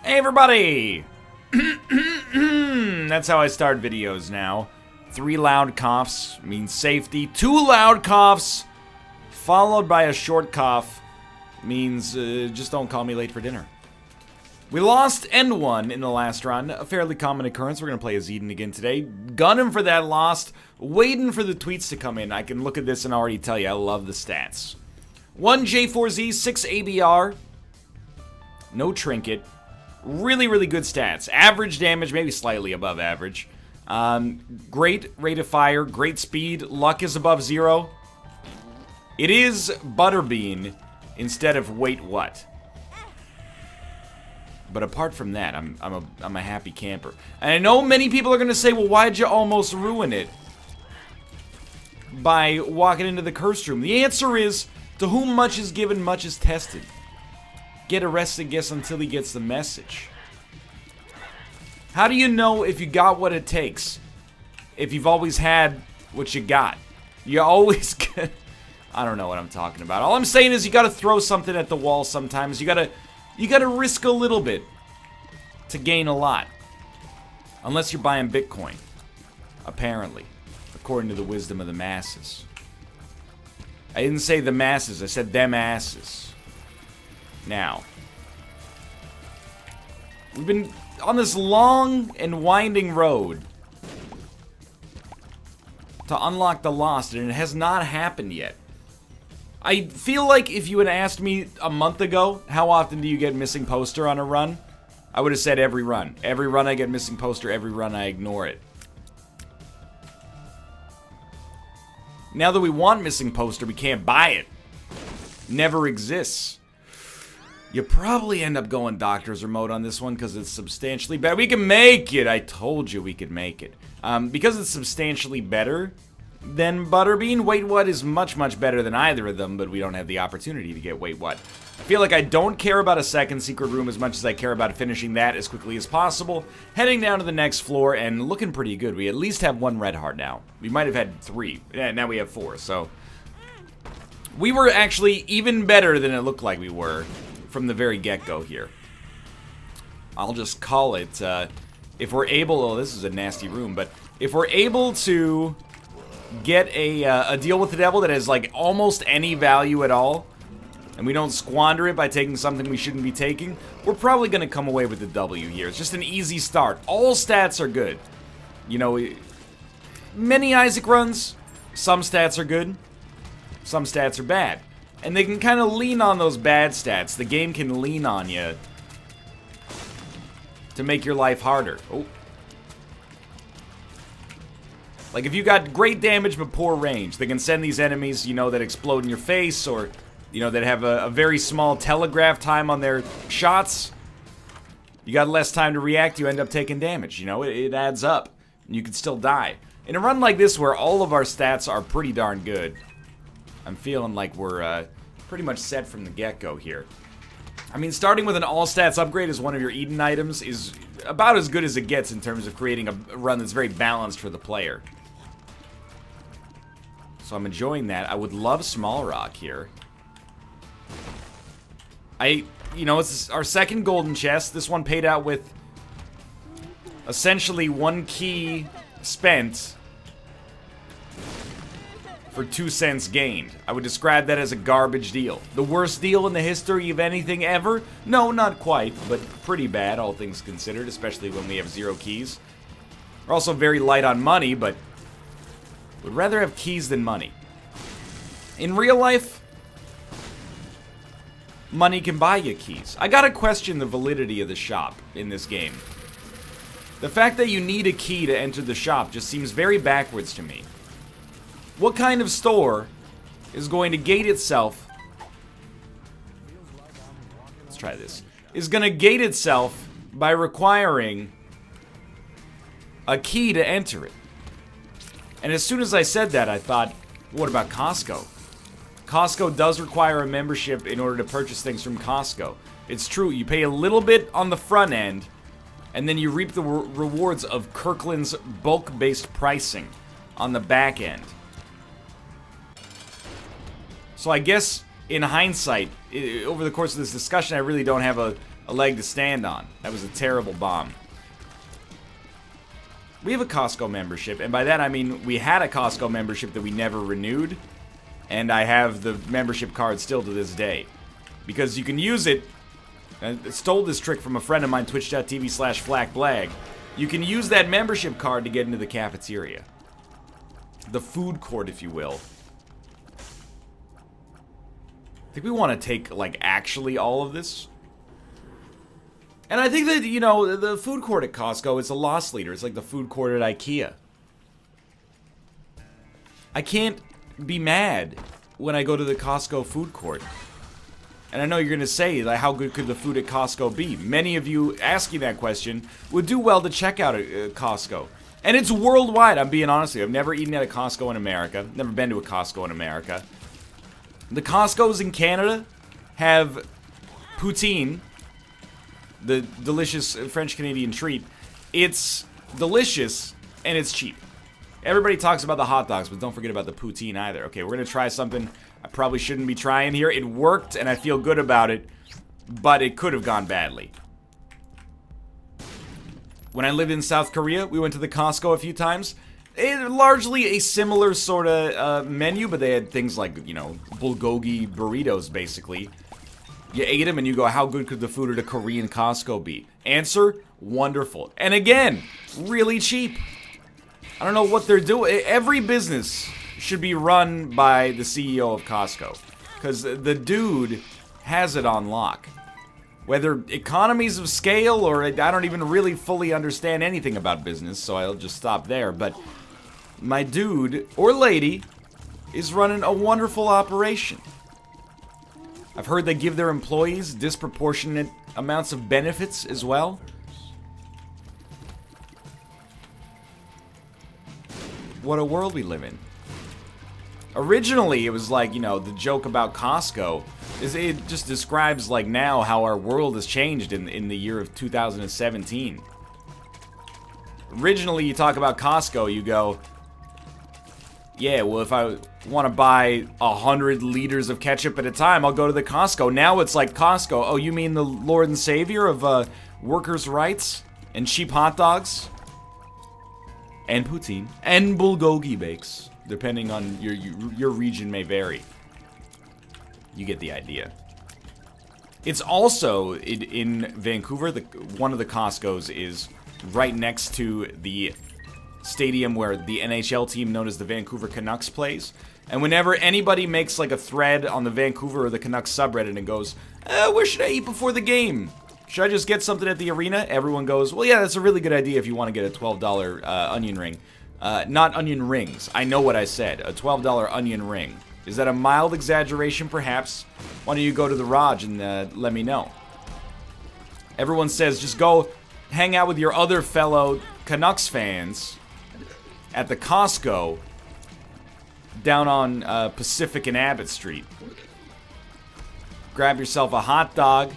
Hey everybody! That's how I start videos now. 3 loud coughs means safety. 2 loud coughs followed by a short cough means just don't call me late for dinner. We lost and won in the last run. A fairly common occurrence. We're going to play as Eden again today. Gunning for that lost. Waiting for the tweets to come in. I can look at this and already tell you I love the stats. 1 J4Z, 6 ABR. No trinket. Really good stats. Average damage, maybe slightly above average. Great rate of fire, great speed. Luck is above 0. It is Butterbean instead of wait what. But apart from that, I'm a happy camper. And I know many people are gonna say, well, why'd you almost ruin it by walking into the cursed room? The answer is, to whom much is given, much is tested. Get arrested, guess, until he gets the message. How do you know if you got what it takes? If you've always had what you got. You always get... I don't know what I'm talking about. All I'm saying is you gotta throw something at the wall sometimes. You gotta risk a little bit to gain a lot. Unless you're buying Bitcoin. Apparently. According to the wisdom of the masses. I didn't say the masses, I said them asses. Now, we've been on this long and winding road to unlock the lost, and it has not happened yet. I feel like if you had asked me a month ago, how often do you get missing poster on a run? I would have said every run. Every run I get missing poster, every run I ignore it. Now that we want missing poster, we can't buy it. Never exists. You probably end up going doctor's remote on this one because it's substantially better. We can make it! I told you we could make it. Because it's substantially better than Butterbean, Wait What is much better than either of them, but we don't have the opportunity to get Wait What. I feel like I don't care about a second secret room as much as I care about finishing that as quickly as possible, heading down to the next floor, and looking pretty good. We at least have 1 red heart now. We might have had 3. Now we have 4, so... we were actually even better than it looked like we were from the very get-go here. I'll just call it, if we're able... oh, this is a nasty room, but if we're able to get a deal with the devil that has, like, almost any value at all, and we don't squander it by taking something we shouldn't be taking, we're probably going to come away with the W here. It's just an easy start. All stats are good. You know, many Isaac runs, some stats are good, some stats are bad. And they can kind of lean on those bad stats. The game can lean on you to make your life harder. Oh. Like, if you got great damage but poor range, they can send these enemies, you know, that explode in your face, or, you know, that have a very small telegraph time on their shots. You got less time to react, you end up taking damage, you know, it adds up. And you can still die. In a run like this where all of our stats are pretty darn good, I'm feeling like we're pretty much set from the get-go here. I mean, starting with an all-stats upgrade as one of your Eden items is about as good as it gets in terms of creating a run that's very balanced for the player. So I'm enjoying that. I would love Small Rock here. You know, it's our second golden chest. This one paid out with essentially 1 key spent for 2 cents gained. I would describe that as a garbage deal. The worst deal in the history of anything ever? No, not quite, but pretty bad, all things considered, especially when we have 0 keys. We're also very light on money, but would rather have keys than money. In real life, money can buy you keys. I gotta question the validity of the shop in this game. The fact that you need a key to enter the shop just seems very backwards to me. What kind of store is going to gate itself... let's try this. Is going to gate itself by requiring a key to enter it? And as soon as I said that, I thought, what about Costco? Costco does require a membership in order to purchase things from Costco. It's true, you pay a little bit on the front end, and then you reap the rewards of Kirkland's bulk-based pricing on the back end. So I guess, in hindsight, over the course of this discussion, I really don't have a a leg to stand on. That was a terrible bomb. We have a Costco membership, and by that I mean we had a Costco membership that we never renewed, and I have the membership card still to this day. Because you can use it, I stole this trick from a friend of mine, twitch.tv/flakblag. You can use that membership card to get into the cafeteria. The food court, if you will. I think we want to take, like, actually all of this. And I think that, you know, the food court at Costco is a loss leader. It's like the food court at IKEA. I can't be mad when I go to the Costco food court. And I know you're going to say, like, how good could the food at Costco be? Many of you asking that question would do well to check out Costco. And it's worldwide, I'm being honest with you. I've never eaten at a Costco in America. Never been to a Costco in America. The Costcos in Canada have poutine, the delicious French-Canadian treat. It's delicious, and it's cheap. Everybody talks about the hot dogs, but don't forget about the poutine either. Okay, we're going to try something I probably shouldn't be trying here. It worked, and I feel good about it, but it could have gone badly. When I lived in South Korea, we went to the Costco a few times. Largely a similar sort of menu, but they had things like, you know, bulgogi burritos, basically. You ate them and you go, how good could the food at a Korean Costco be? Answer, wonderful. And again, really cheap. I don't know what they're doing. Every business should be run by the CEO of Costco. Because the dude has it on lock. Whether economies of scale or I don't even really fully understand anything about business, so I'll just stop there. But my dude, or lady, is running a wonderful operation. I've heard they give their employees disproportionate amounts of benefits as well. What a world we live in. Originally, it was like, you know, the joke about Costco is it just describes, like, now how our world has changed in the year of 2017. Originally, you talk about Costco, you go, yeah, well, if I want to buy 100 liters of ketchup at a time, I'll go to the Costco. Now it's like Costco. Oh, you mean the Lord and Savior of workers' rights and cheap hot dogs? And poutine. And bulgogi bakes. Depending on your region may vary. You get the idea. It's also in Vancouver. One of the Costco's is right next to the stadium where the NHL team known as the Vancouver Canucks plays. And whenever anybody makes like a thread on the Vancouver or the Canucks subreddit and goes, where should I eat before the game? Should I just get something at the arena? Everyone goes, well, yeah, that's a really good idea if you want to get a $12 onion ring. Not onion rings. I know what I said. A $12 onion ring. Is that a mild exaggeration, perhaps? Why don't you go to the Raj and let me know? Everyone says just go hang out with your other fellow Canucks fans at the Costco down on Pacific and Abbott Street. Grab yourself a hot dog,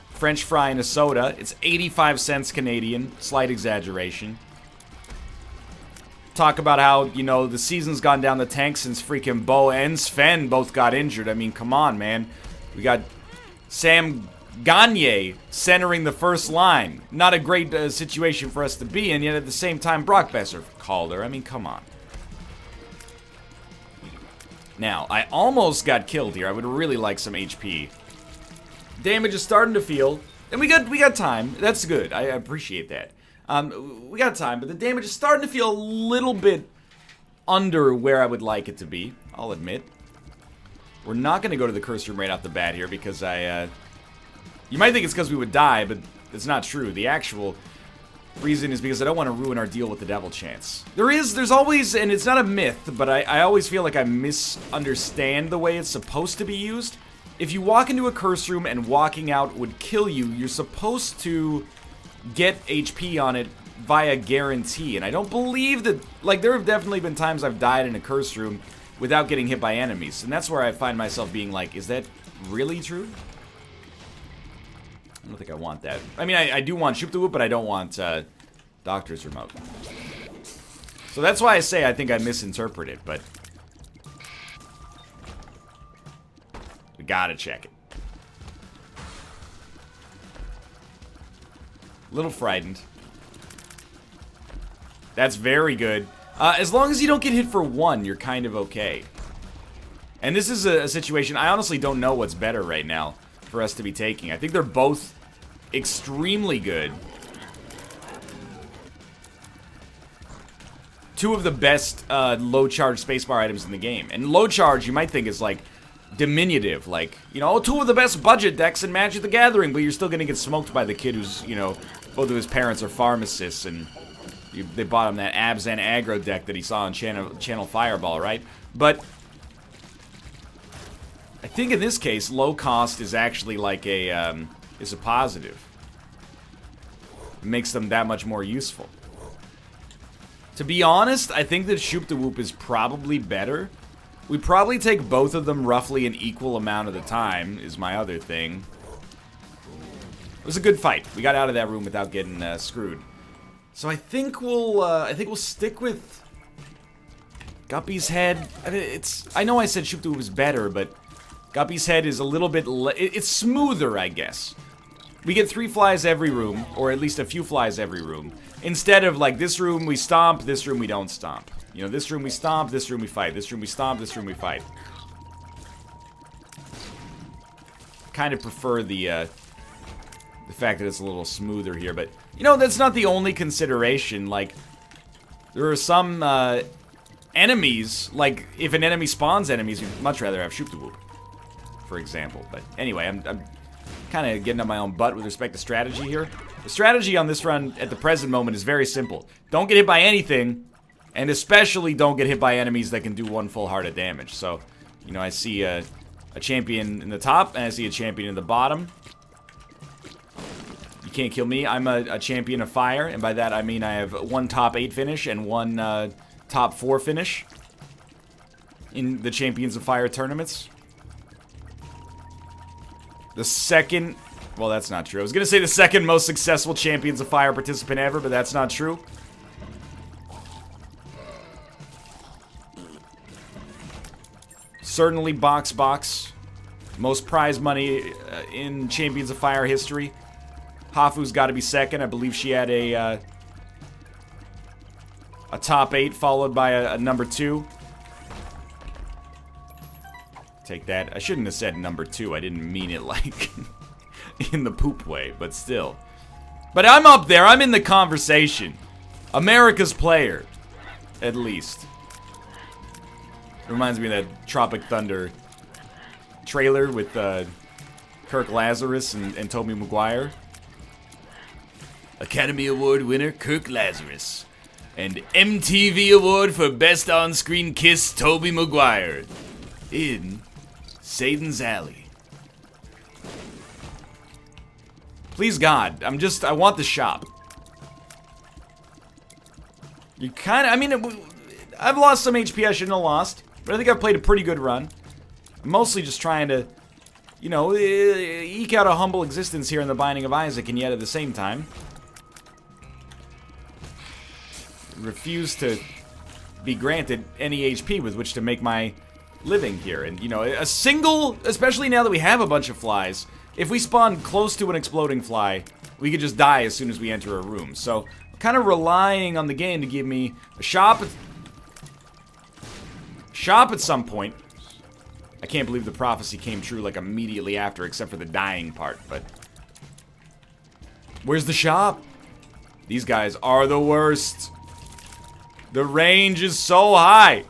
French fry, and a soda. It's 85 cents Canadian. Slight exaggeration. Talk about how, you know, the season's gone down the tank since freaking Bo and Sven both got injured. I mean, come on, man. We got Sam Gagne centering the first line. Not a great situation for us to be in, yet at the same time, Brock Besser called her. I mean, come on. Now, I almost got killed here. I would really like some HP. Damage is starting to feel, and we got time. That's good. I appreciate that. We got time, but the damage is starting to feel a little bit under where I would like it to be, I'll admit. We're not going to go to the curse room right off the bat here because you might think it's because we would die, but it's not true. The actual reason is because I don't want to ruin our deal with the devil chance. There's always, and it's not a myth, but I always feel like I misunderstand the way it's supposed to be used. If you walk into a curse room and walking out would kill you, you're supposed to get HP on it via guarantee. And I don't believe that, like, there have definitely been times I've died in a curse room without getting hit by enemies. And that's where I find myself being like, is that really true? I don't think I want that. I mean, I do want Shoop the Whoop, but I don't want Doctor's Remote. So that's why I say I think I misinterpret it, but we gotta check it. A little frightened. That's very good. As long as you don't get hit for one, you're kind of okay. And this is a situation, I honestly don't know what's better right now for us to be taking. I think they're both extremely good. Two of the best low charge spacebar items in the game. And low charge, you might think, is like diminutive. Like, you know, two of the best budget decks in Magic the Gathering, but you're still gonna get smoked by the kid who's, you know, both of his parents are pharmacists and they bought him that Abzan aggro deck that he saw on Channel Fireball, right? But I think in this case, low cost is actually like a positive. It makes them that much more useful. To be honest, I think that Shoop the Whoop is probably better. We probably take both of them roughly an equal amount of the time, is my other thing. It was a good fight. We got out of that room without getting screwed. So I think we'll stick with Guppy's Head. I mean, I know I said Shoop the Whoop is better, but Guppy's Head is a little bit it's smoother, I guess. We get 3 flies every room, or at least a few flies every room. Instead of like this room we stomp, this room we don't stomp. You know, this room we stomp, this room we fight. This room we stomp, this room we fight. Kind of prefer the fact that it's a little smoother here, but you know, that's not the only consideration. Like, there are some enemies, like if an enemy spawns enemies, you'd much rather have Shoop the Whoop, for example. But anyway, I'm kind of getting on my own butt with respect to strategy here. The strategy on this run at the present moment is very simple. Don't get hit by anything, and especially don't get hit by enemies that can do 1 full heart of damage. So, you know, I see a champion in the top, and I see a champion in the bottom. You can't kill me. I'm a champion of fire, and by that I mean I have 1 top 8 finish and 1 top 4 finish in the Champions of Fire tournaments. The second... Well, that's not true. I was going to say the second most successful Champions of Fire participant ever, but that's not true. Certainly box. Most prize money in Champions of Fire history. Hafu's got to be second. I believe she had a top 8 followed by a number 2. Take that. I shouldn't have said number 2. I didn't mean it like in the poop way, but still. But I'm up there. I'm in the conversation. America's player, at least. It reminds me of that Tropic Thunder trailer with Kirk Lazarus and Tobey Maguire. Academy Award winner Kirk Lazarus. And MTV Award for Best On-Screen Kiss, Tobey Maguire. In Satan's Alley. Please God, I want the shop. You kinda, I mean, I've lost some HP I shouldn't have lost, but I think I've played a pretty good run. I'm mostly just trying to, you know, eke out a humble existence here in the Binding of Isaac, and yet at the same time, refuse to be granted any HP with which to make my living here. And, you know, a single, especially now that we have a bunch of flies, if we spawn close to an exploding fly, we could just die as soon as we enter a room. So, I'm kind of relying on the game to give me a shop at some point. I can't believe the prophecy came true like immediately after, except for the dying part, but where's the shop? These guys are the worst. The range is so high.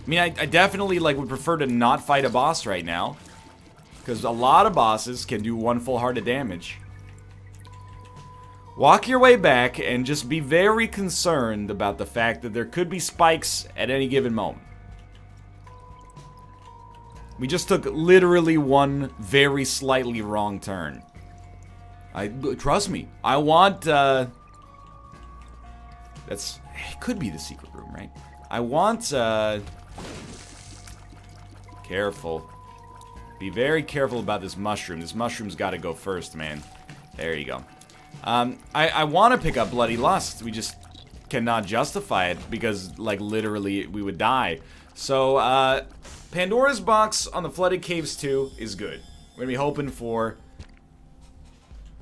I mean, I definitely would prefer to not fight a boss right now, because a lot of bosses can do 1 full heart of damage. Walk your way back and just be very concerned about the fact that there could be spikes at any given moment. We just took literally 1 very slightly wrong turn. Trust me, I want, it could be the secret room, right? I want, careful. Be very careful about this mushroom. This mushroom's gotta go first, man. There you go. I want to pick up Bloody Lust. We just cannot justify it because, like, literally we would die. So, Pandora's Box on the Flooded Caves 2 is good. We're going to be hoping for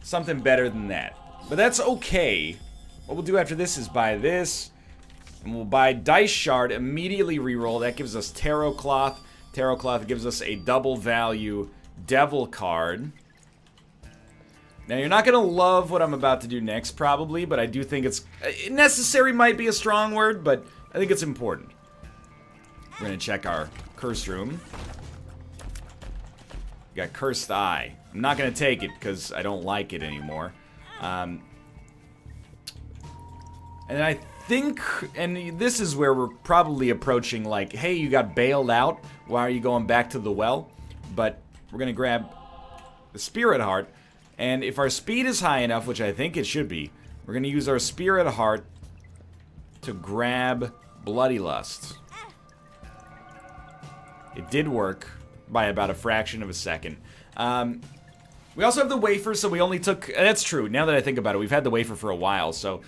something better than that. But that's okay. What we'll do after this is buy this. And we'll buy Dice Shard, immediately reroll. That gives us Tarot Cloth. Tarot Cloth gives us a double value Devil card. Now, you're not going to love what I'm about to do next, probably, but I do think it's... necessary might be a strong word, but I think it's important. We're going to check our curse room. We got Cursed Eye. I'm not going to take it because I don't like it anymore. And I think, and this is where we're probably approaching, like, hey, you got bailed out. Why are you going back to the well? But we're going to grab the Spirit Heart. And if our speed is high enough, which I think it should be, we're going to use our Spirit Heart to grab Bloody Lust. It did work by about a fraction of a second. We also have the wafer, so we only took... That's true. Now that I think about it, we've had the wafer for a while, so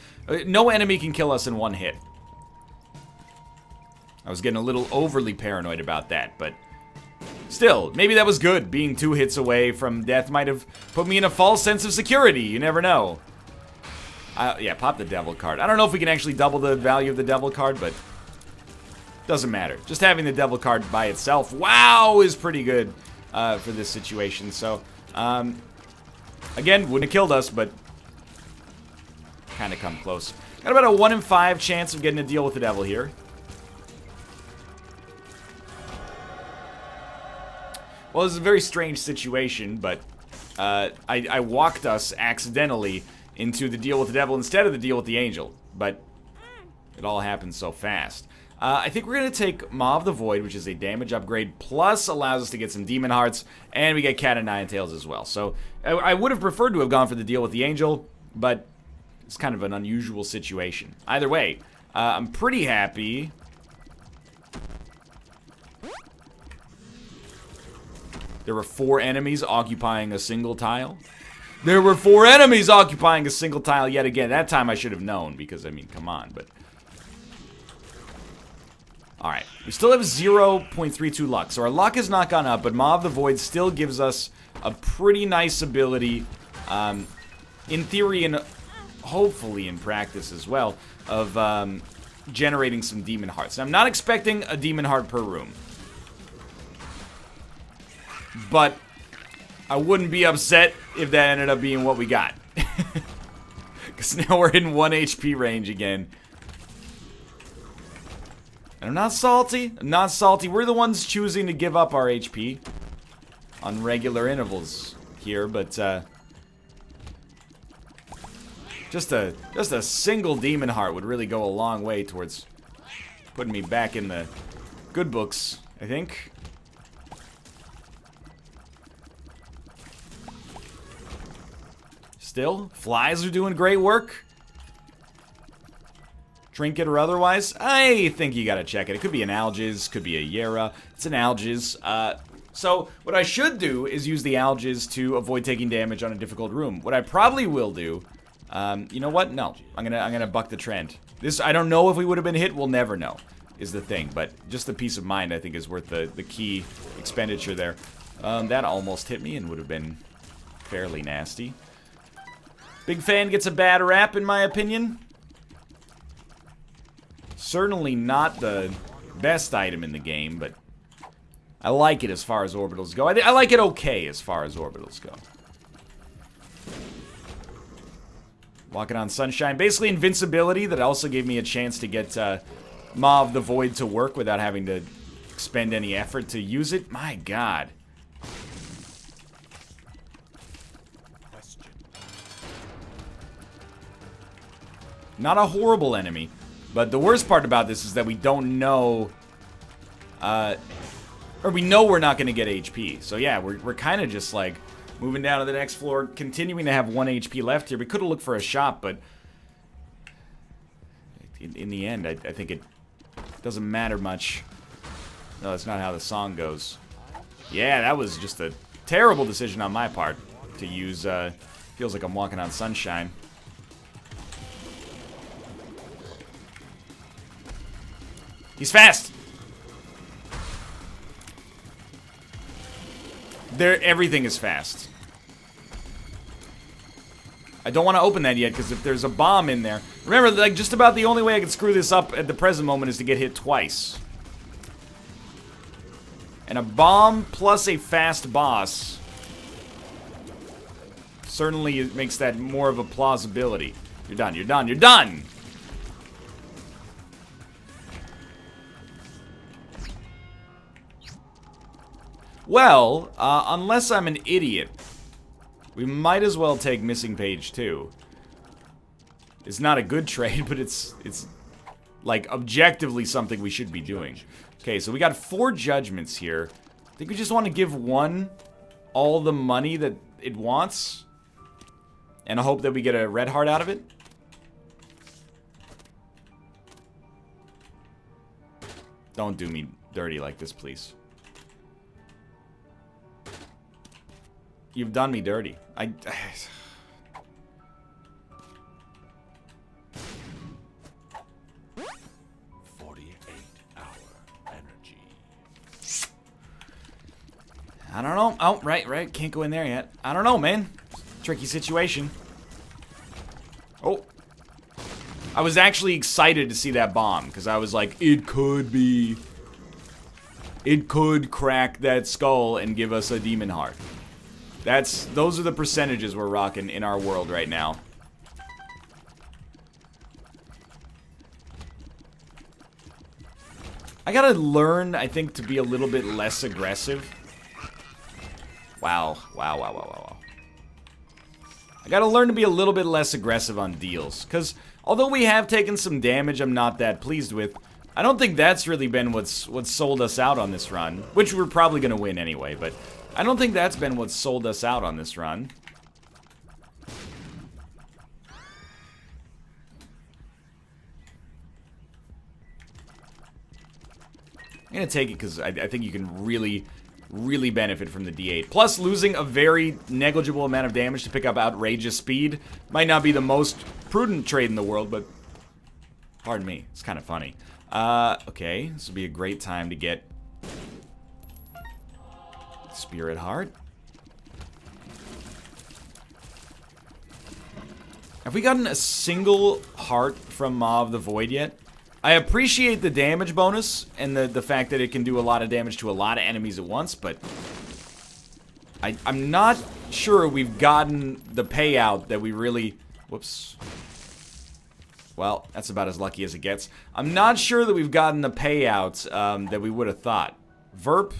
no enemy can kill us in one hit. I was getting a little overly paranoid about that, but still, maybe that was good. Being 2 hits away from death might have put me in a false sense of security. You never know. Yeah, pop the Devil card. I don't know if we can actually double the value of the Devil card, but doesn't matter. Just having the Devil card by itself, wow, is pretty good for this situation. So, again, wouldn't have killed us, but kind of come close. Got about a 1 in 5 chance of getting a deal with the Devil here. Well, this is a very strange situation, but I walked us accidentally into the deal with the Devil instead of the deal with the Angel, but it all happened so fast. I think we're going to take Maw of the Void, which is a damage upgrade, plus allows us to get some Demon Hearts, and we get Cat of Nine Tails as well. So I would have preferred to have gone for the deal with the Angel, but it's kind of an unusual situation. Either way, I'm pretty happy. There were 4 enemies occupying a single tile. There were 4 enemies occupying a single tile yet again. That time I should have known, because, I mean, come on, but... Alright, we still have 0.32 luck, so our luck has not gone up, but Maw of the Void still gives us a pretty nice ability, in theory and hopefully in practice as well, of generating some Demon Hearts. Now, I'm not expecting a Demon Heart per room, but I wouldn't be upset if that ended up being what we got. Because now we're in 1 HP range again. And I'm not salty. I'm not salty. We're the ones choosing to give up our HP on regular intervals here, but just a single Demon Heart would really go a long way towards putting me back in the good books, I think. Still, flies are doing great work. Trinket or otherwise, I think you gotta check it. It could be an Algiz, could be a Yera. It's an Algiz. So what I should do is use the Algiz to avoid taking damage on a difficult room. What I probably will do, you know what? No, I'm gonna buck the trend. This, I don't know if we would have been hit. We'll never know, is the thing. But just the peace of mind, I think, is worth the key expenditure there. That almost hit me and would have been fairly nasty. Big Fan gets a bad rap, in my opinion. Certainly not the best item in the game, but I like it as far as orbitals go. I like it okay as far as orbitals go. Walking on Sunshine. Basically invincibility that also gave me a chance to get Maw of the Void to work without having to expend any effort to use it. My god. Not a horrible enemy. But the worst part about this is that we don't know, or we know we're not going to get HP. So yeah, we're kind of just like moving down to the next floor, continuing to have 1 HP left here. We could have looked for a shop, but in the end, I think it doesn't matter much. No, that's not how the song goes. Yeah, that was just a terrible decision on my part to use, feels like I'm walking on sunshine. He's fast! Everything is fast. I don't want to open that yet, because if there's a bomb in there... Remember, like, just about the only way I can screw this up at the present moment is to get hit twice. And a bomb plus a fast boss certainly makes that more of a plausibility. You're done, you're done, you're done! Well, unless I'm an idiot, we might as well take missing page 2. It's not a good trade, but it's like objectively something we should be doing. Okay, so we got 4 judgments here. I think we just want to give one all the money that it wants, and I hope that we get a red heart out of it. Don't do me dirty like this, please. You've done me dirty. 48-hour energy. I don't know. Oh, right. Can't go in there yet. I don't know, man. Tricky situation. Oh. I was actually excited to see that bomb, because I was like, it could be... It could crack that skull and give us a demon heart. Those are the percentages we're rocking in our world right now. I gotta learn, I think, to be a little bit less aggressive. Wow. I gotta learn to be a little bit less aggressive on deals. Because although we have taken some damage I'm not that pleased with, I don't think that's really been what's sold us out on this run. Which we're probably gonna win anyway, but... I don't think that's been what sold us out on this run. I'm gonna take it because I think you can really benefit from the D8. Plus, losing a very negligible amount of damage to pick up outrageous speed might not be the most prudent trade in the world, but... Pardon me, it's kind of funny. Okay, this would be a great time to get... Spirit Heart. Have we gotten a single heart from Maw of the Void yet? I appreciate the damage bonus and the fact that it can do a lot of damage to a lot of enemies at once, but I'm not sure we've gotten the payout that we really... Whoops. Well, that's about as lucky as it gets. I'm not sure that we've gotten the payout that we would have thought. Verp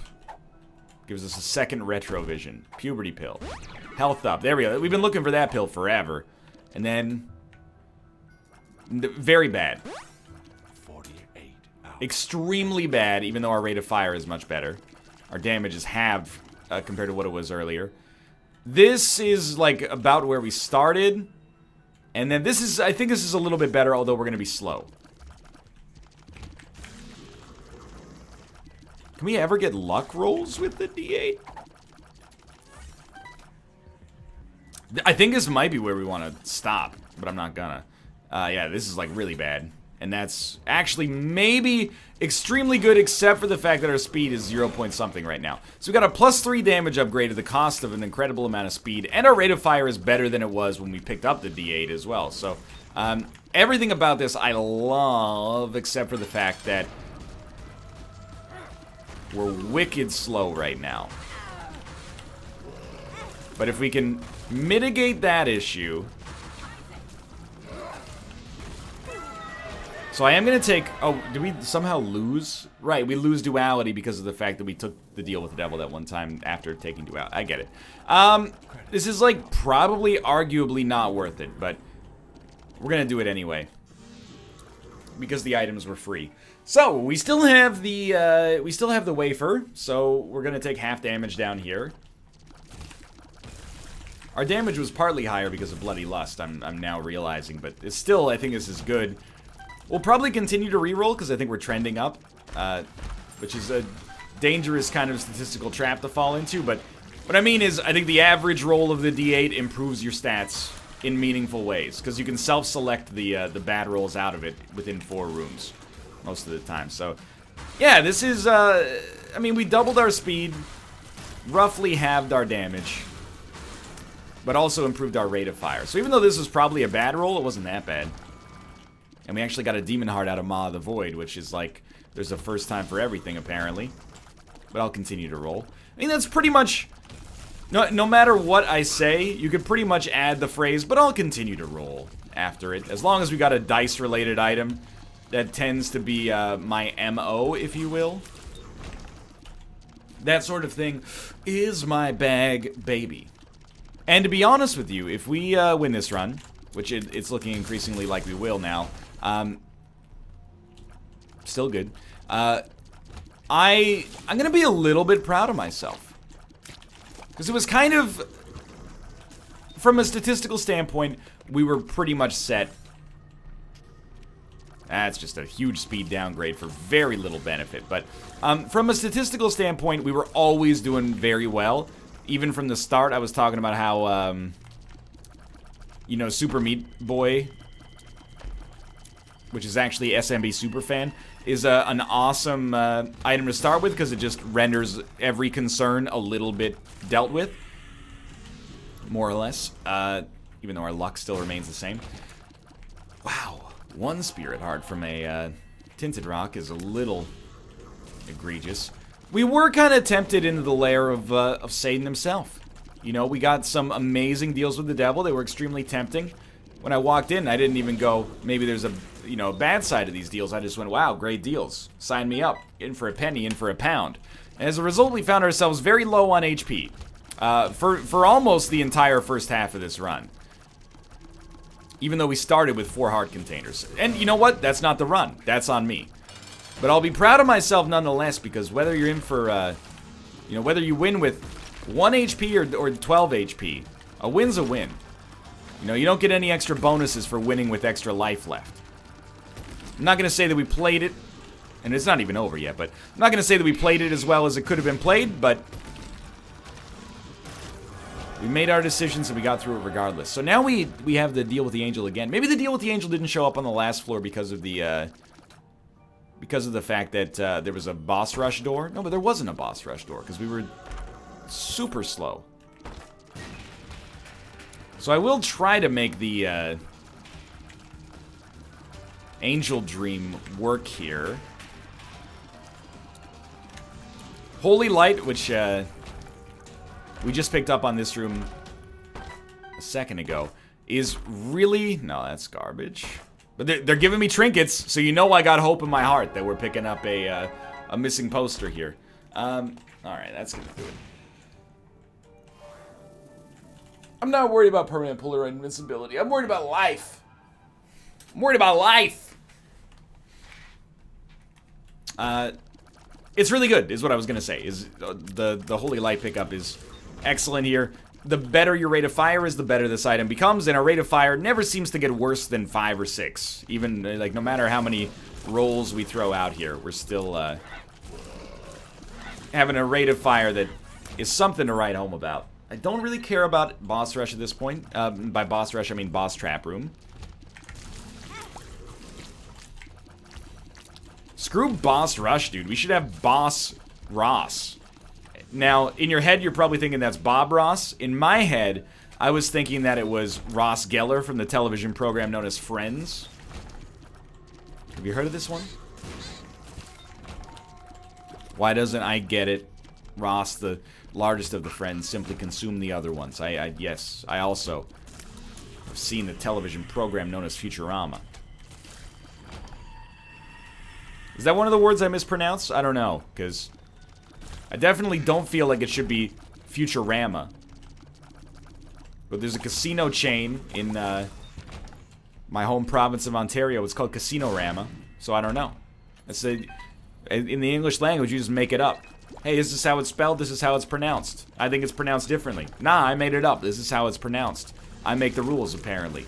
gives us a second retrovision. Puberty pill. Health up. There we go. We've been looking for that pill forever. And then... Very bad. 48 hours. Extremely bad, even though our rate of fire is much better. Our damage is halved compared to what it was earlier. This is, like, about where we started. And then this is... I think this is a little bit better, although we're going to be slow. Can we ever get luck rolls with the D8? I think this might be where we want to stop, but I'm not gonna. Yeah, this is like really bad. And that's actually maybe extremely good, except for the fact that our speed is 0 point something right now. So we got a +3 damage upgrade at the cost of an incredible amount of speed, and our rate of fire is better than it was when we picked up the D8 as well. So everything about this I love, except for the fact that we're wicked slow right now. But if we can mitigate that issue... So I am going to take... Oh, did we somehow lose? Right, we lose duality because of the fact that we took the deal with the devil that one time after taking duality. I get it. This is, like, probably arguably not worth it, but we're going to do it anyway. Because the items were free. So, we still have the wafer, so we're going to take half damage down here. Our damage was partly higher because of Bloody Lust, I'm now realizing, but it's still, I think this is good. We'll probably continue to reroll because I think we're trending up, which is a dangerous kind of statistical trap to fall into, but what I mean is I think the average roll of the D8 improves your stats in meaningful ways, because you can self-select the bad rolls out of it within 4 rooms most of the time. So, yeah, this is, I mean, we doubled our speed. roughly halved our damage, but also improved our rate of fire. So even though this was probably a bad roll, it wasn't that bad. And we actually got a Demon Heart out of Maw of the Void, which is like, there's a first time for everything, apparently. But I'll continue to roll. I mean, that's pretty much... No matter what I say, you could pretty much add the phrase, but I'll continue to roll after it. As long as we got a dice-related item, that tends to be my MO, if you will. That sort of thing is my bag, baby. And to be honest with you, if we win this run, which it's looking increasingly like we will now, still good. I'm gonna be a little bit proud of myself. Because it was kind of, from a statistical standpoint, we were pretty much set. That's just a huge speed downgrade for very little benefit. But from a statistical standpoint, we were always doing very well. Even from the start, I was talking about how, you know, Super Meat Boy, which is actually SMB Superfan, is an awesome item to start with because it just renders every concern a little bit dealt with, more or less, even though our luck still remains the same. Wow, one Spirit Heart from a Tinted Rock is a little egregious. We were kind of tempted into the lair of Satan himself. You know, we got some amazing deals with the devil. They were extremely tempting. When I walked in, I didn't even go, maybe there's a, you know, bad side of these deals. I just went, wow, great deals. Sign me up. In for a penny, in for a pound. And as a result, we found ourselves very low on HP. For almost the entire first half of this run. Even though we started with 4 heart containers. And you know what? That's not the run. That's on me. But I'll be proud of myself nonetheless, because whether you're in for, you know, whether you win with 1 HP or 12 HP, a win's a win. You know, you don't get any extra bonuses for winning with extra life left. I'm not going to say that we played it, and it's not even over yet, but I'm not going to say that we played it as well as it could have been played, but we made our decisions and we got through it regardless. So now we have the deal with the angel again. Maybe the deal with the angel didn't show up on the last floor because of the fact that there was a boss rush door. No, but there wasn't a boss rush door because we were super slow. So I will try to make the Angel Dream work here. Holy Light, which we just picked up on this room a second ago, is really... No, that's garbage. But they're giving me trinkets, so you know I got hope in my heart that we're picking up a missing poster here. Alright, that's gonna do it. I'm not worried about permanent puller invincibility. I'm worried about life. I'm worried about life. It's really good, is what I was gonna say. Is the Holy Light pickup is excellent here. The better your rate of fire is, the better this item becomes, and our rate of fire never seems to get worse than 5 or 6. Even, like, no matter how many rolls we throw out here, we're still having a rate of fire that is something to write home about. I don't really care about boss rush at this point. By boss rush, I mean boss trap room. Screw boss rush, dude. We should have boss Ross. Now, in your head, you're probably thinking that's Bob Ross. In my head, I was thinking that it was Ross Geller from the television program known as Friends. Have you heard of this one? Why doesn't I get it? Ross, the largest of the friends, simply consume the other ones. Yes, I also have seen the television program known as Futurama. Is that one of the words I mispronounced? I don't know, because I definitely don't feel like it should be Futurama. But there's a casino chain in my home province of Ontario. It's called Casino-rama, so I don't know. In the English language, you just make it up. Hey, this is how it's spelled, this is how it's pronounced. I think it's pronounced differently. Nah, I made it up. This is how it's pronounced. I make the rules, apparently.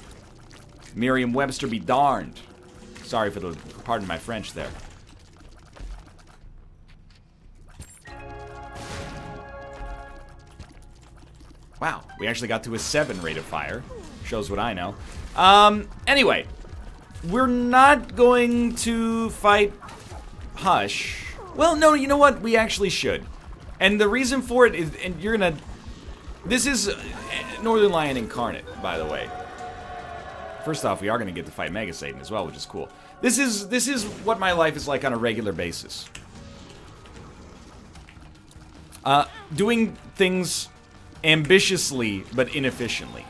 Merriam-Webster be darned. Sorry for the... Pardon my French there. Wow, we actually got to a 7 rate of fire. Shows what I know. Anyway. We're not going to fight Hush. Well, no, you know what? We actually should. And the reason for it is, and you're gonna... This is Northernlion incarnate, by the way. First off, we are gonna get to fight Mega Satan as well, which is cool. This is what my life is like on a regular basis. Doing things ambitiously, but inefficiently.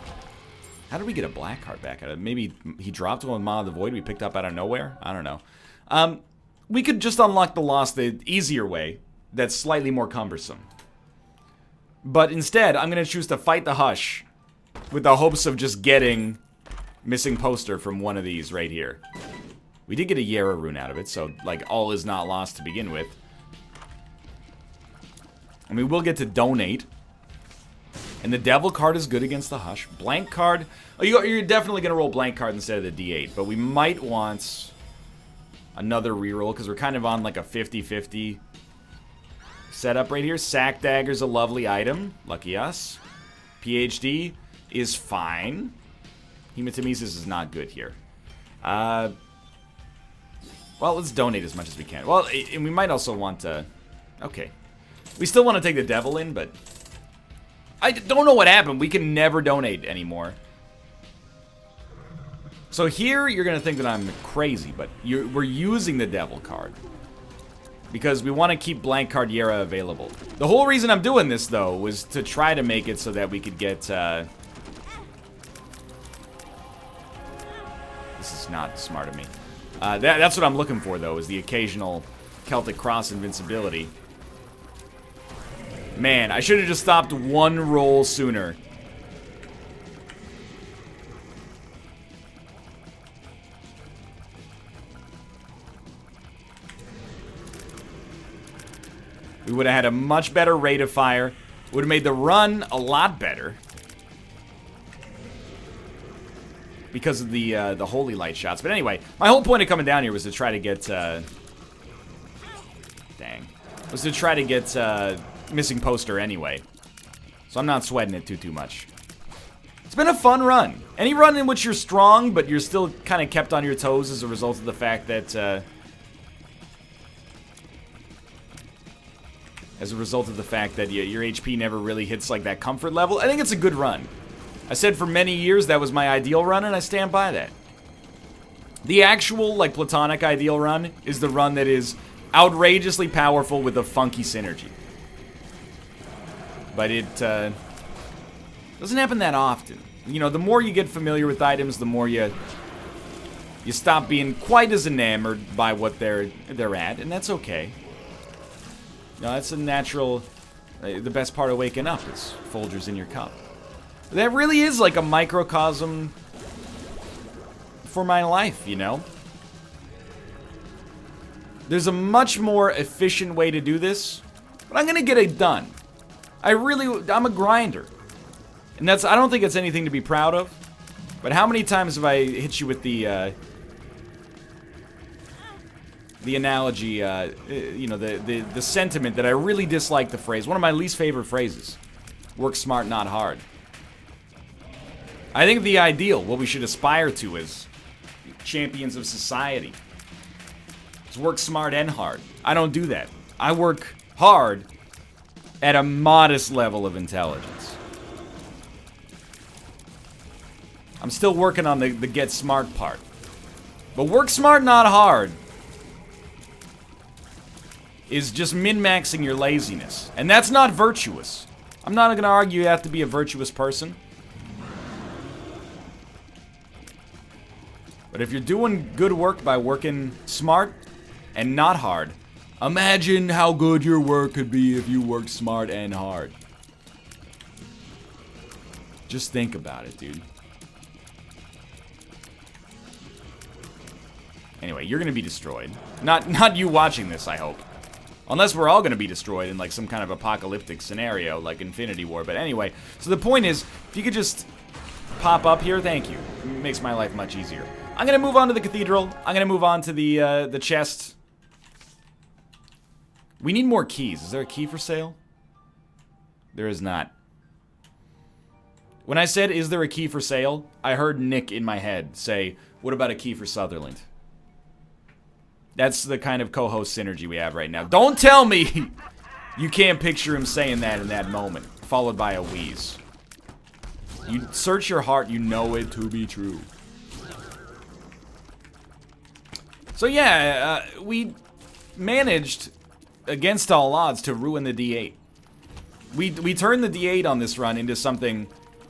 How did we get a black card back? Maybe he dropped one with Maw of the Void we picked up out of nowhere? I don't know. We could just unlock the Lost the easier way. That's slightly more cumbersome. But instead, I'm going to choose to fight the Hush with the hopes of just getting missing poster from one of these right here. We did get a Yara rune out of it, so, like, all is not lost to begin with. I mean, we'll get to donate. And the Devil card is good against the Hush. Blank card... Oh, you're definitely going to roll blank card instead of the D8. But we might want another reroll, because we're kind of on, like, a 50-50 setup right here. Sack Dagger's a lovely item. Lucky us. PhD is fine. Hematemesis is not good here. Well, let's donate as much as we can. Well, and we might also want to... Okay. We still want to take the Devil in, but... I don't know what happened. We can never donate anymore. So here, you're going to think that I'm crazy, but we're using the Devil card. Because we want to keep blank card Yara available. The whole reason I'm doing this, though, was to try to make it so that we could get... This is not smart of me. That's what I'm looking for, though, is the occasional Celtic Cross invincibility. Man, I should have just stopped one roll sooner. We would have had a much better rate of fire. Would have made the run a lot better. Because of the Holy Light shots. But anyway, my whole point of coming down here was to try to get... Dang. Was to try to get missing poster anyway. So I'm not sweating it too much. It's been a fun run. Any run in which you're strong, but you're still kind of kept on your toes as a result of the fact that... your HP never really hits like that comfort level. I think it's a good run. I said for many years that was my ideal run, and I stand by that. The actual, like, platonic ideal run is the run that is outrageously powerful with a funky synergy. But it doesn't happen that often. You know, the more you get familiar with items, the more you stop being quite as enamored by what they're at, and that's okay. No, that's a natural... the best part of waking up is Folgers in your cup. That really is like a microcosm for my life, you know? There's a much more efficient way to do this, but I'm gonna get it done. I'm a grinder. And I don't think it's anything to be proud of, but how many times have I hit you with the analogy, you know, the sentiment that I really dislike the phrase. One of my least favorite phrases. Work smart, not hard. I think the ideal, what we should aspire to as champions of society, is work smart and hard. I don't do that. I work hard at a modest level of intelligence. I'm still working on the get smart part. But work smart, not hard is just min-maxing your laziness. And that's not virtuous. I'm not going to argue you have to be a virtuous person. But if you're doing good work by working smart and not hard, imagine how good your work could be if you worked smart and hard. Just think about it, dude. Anyway, you're going to be destroyed. Not you watching this, I hope. Unless we're all going to be destroyed in like some kind of apocalyptic scenario like Infinity War. But anyway, so the point is, if you could just pop up here, thank you. It makes my life much easier. I'm going to move on to the cathedral. I'm going to move on to the chest. We need more keys. Is there a key for sale? There is not. When I said, is there a key for sale? I heard Nick in my head say, what about a key for Sutherland? That's the kind of co-host synergy we have right now. Don't tell me You can't picture him saying that in that moment, followed by a wheeze. You search your heart, you know it to be true. So yeah, we managed, against all odds, to ruin the D8. We turned the D8 on this run into something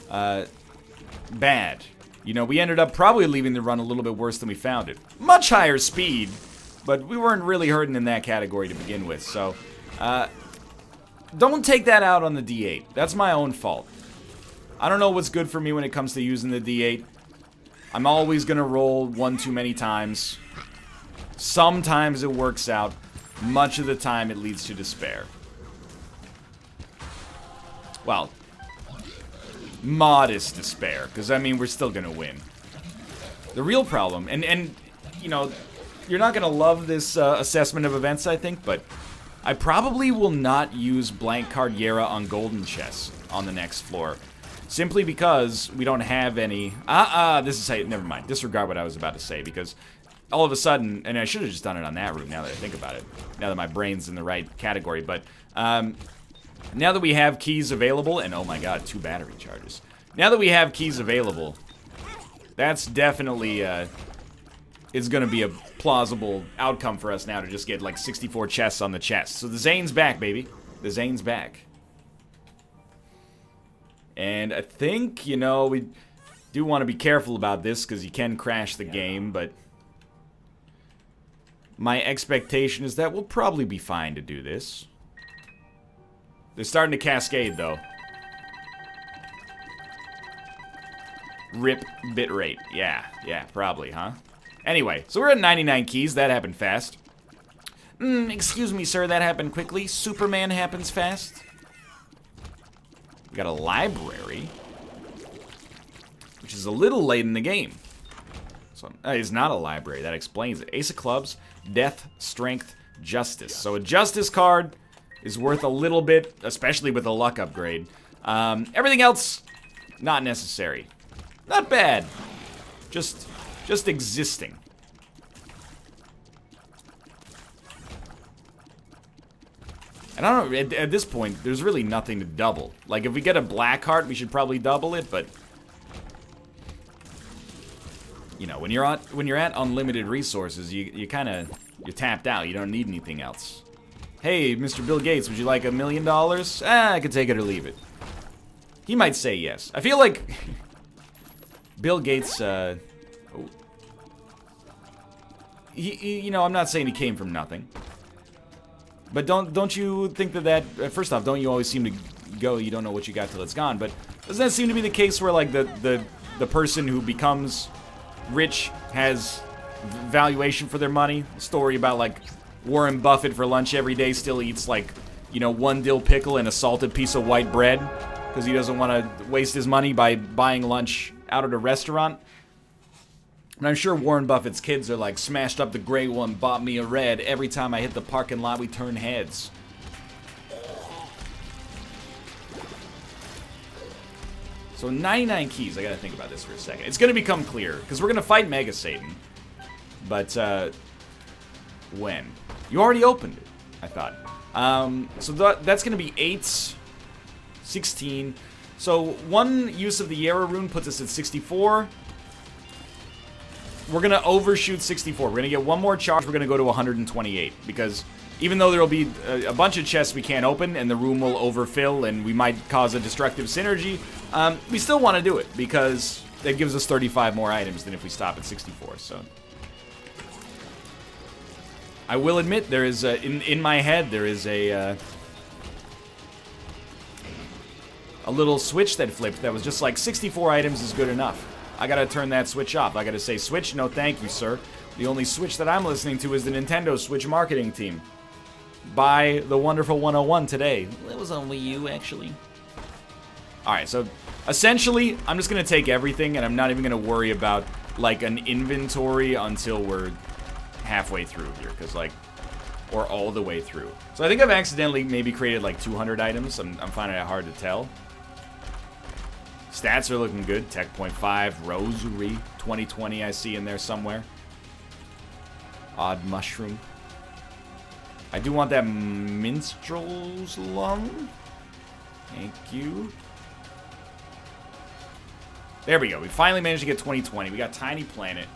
bad. You know, we ended up probably leaving the run a little bit worse than we found it. Much higher speed, but we weren't really hurting in that category to begin with, so... don't take that out on the D8. That's my own fault. I don't know what's good for me when it comes to using the D8. I'm always gonna roll one too many times. Sometimes it works out. Much of the time it leads to despair. Well, modest despair, because I mean we're still gonna win. The real problem, and you know, you're not gonna love this assessment of events, I think, but I probably will not use blank card Yera on golden chests on the next floor, simply because we don't have any. This is how. Never mind. Disregard what I was about to say, because all of a sudden, and I should have just done it on that route. Now that I think about it, now that my brain's in the right category, but. Now that we have keys available, and oh my god, 2 battery charges. Now that we have keys available, that's definitely, is gonna be a plausible outcome for us now to just get like 64 chests on the chest. So the Zane's back, baby. The Zane's back. And I think, you know, we do want to be careful about this because you can crash the game, but my expectation is that we'll probably be fine to do this. They're starting to cascade, though. Rip bitrate. Yeah, probably, huh? Anyway, so we're at 99 keys. That happened fast. Excuse me, sir, that happened quickly. Superman happens fast. We got a library, which is a little late in the game. So it's not a library. That explains it. Ace of clubs, death, strength, justice. So a justice card is worth a little bit, especially with a luck upgrade. Everything else, not necessary. Not bad. Just existing. And I don't know, at this point, there's really nothing to double. Like, if we get a black heart, we should probably double it, but... You know, when you're at unlimited resources, you're tapped out. You don't need anything else. Hey, Mr. Bill Gates, would you like $1 million? I could take it or leave it. He might say yes. I feel like Bill Gates, you know, I'm not saying he came from nothing. But don't you think that first off, don't you always seem to go, you don't know what you got till it's gone, but doesn't that seem to be the case where, like, the person who becomes rich has valuation for their money? A story about, like, Warren Buffett for lunch every day still eats, like, you know, 1 dill pickle and a salted piece of white bread because he doesn't want to waste his money by buying lunch out at a restaurant. And I'm sure Warren Buffett's kids are like, smashed up the gray one, bought me a red. Every time I hit the parking lot, we turn heads. So 99 keys. I gotta think about this for a second. It's gonna become clear because we're gonna fight Mega Satan. But when? You already opened it, I thought. So that's gonna be 8, 16. So 1 use of the Yera rune puts us at 64. We're gonna overshoot 64. We're gonna get 1 more charge. We're gonna go to 128 because even though there'll be a bunch of chests we can't open and the room will overfill and we might cause a destructive synergy, we still want to do it because it gives us 35 more items than if we stop at 64. So I will admit there is in my head there is a little switch that flipped that was just like 64 items is good enough. I gotta turn that switch off. I gotta say, Switch, no thank you, sir. The only Switch that I'm listening to is the Nintendo Switch marketing team. Buy the wonderful 101 today. It was on Wii U, actually. Alright, so essentially, I'm just gonna take everything and I'm not even gonna worry about, like, an inventory until we're halfway through here, because, like, or all the way through. So I think I've accidentally maybe created, like, 200 items. I'm finding it hard to tell. Stats are looking good. Tech 0.5, Rosary 2020 I see in there somewhere. Odd Mushroom. I do want that minstrel's lung. Thank you. There we go. We finally managed to get 2020. We got Tiny Planet.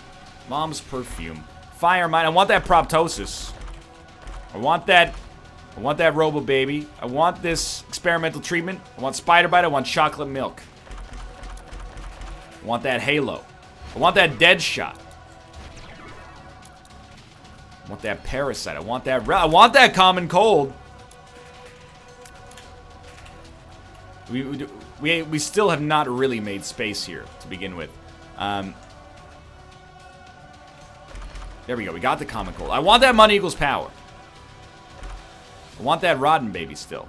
Mom's Perfume. Fire Mine. I want that Proptosis. I want that Robo Baby. I want this experimental treatment. I want Spider Bite. I want chocolate milk. I want that Halo. I want that Dead Shot. I want that Parasite. I want that Common Cold. We still have not really made space here to begin with. There we go. We got the Common Cold. I want that Money Equals Power. I want that Rotten Baby still.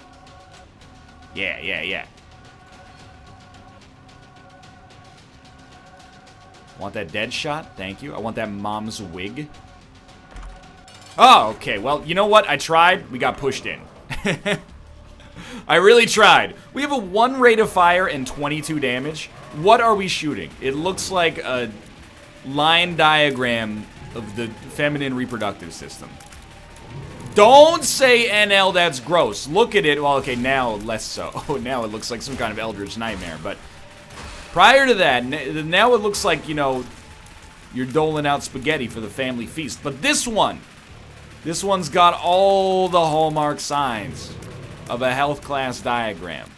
Yeah. I want that Dead Shot. Thank you. I want that Mom's Wig. Oh, okay. Well, you know what? I tried. We got pushed in. I really tried. We have a 1 rate of fire and 22 damage. What are we shooting? It looks like a line diagram of the feminine reproductive system. Don't say NL, that's gross. Look at it. Well, okay, now less so. Now it looks like some kind of Eldritch Nightmare. But prior to that, now it looks like, you know, you're doling out spaghetti for the family feast. But this one's got all the hallmark signs of a health class diagram.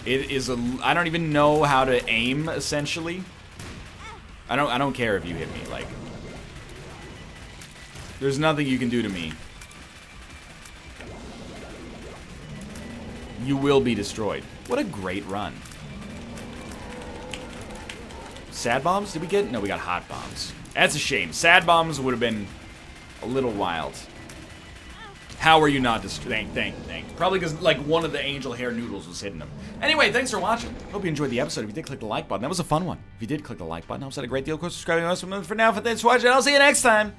It is I don't even know how to aim, essentially. I don't care if you hit me, like. There's nothing you can do to me. You will be destroyed. What a great run. Sad bombs? Did we get? No, we got hot bombs. That's a shame. Sad bombs would have been a little wild. How are you not destroyed? Thank. Probably because, like, one of the angel hair noodles was hitting them. Anyway, thanks for watching. Hope you enjoyed the episode. If you did, click the like button. That was a fun one. If you did, click the like button. Helps out a great deal. Of course, subscribing to us. For now, thanks for watching. I'll see you next time.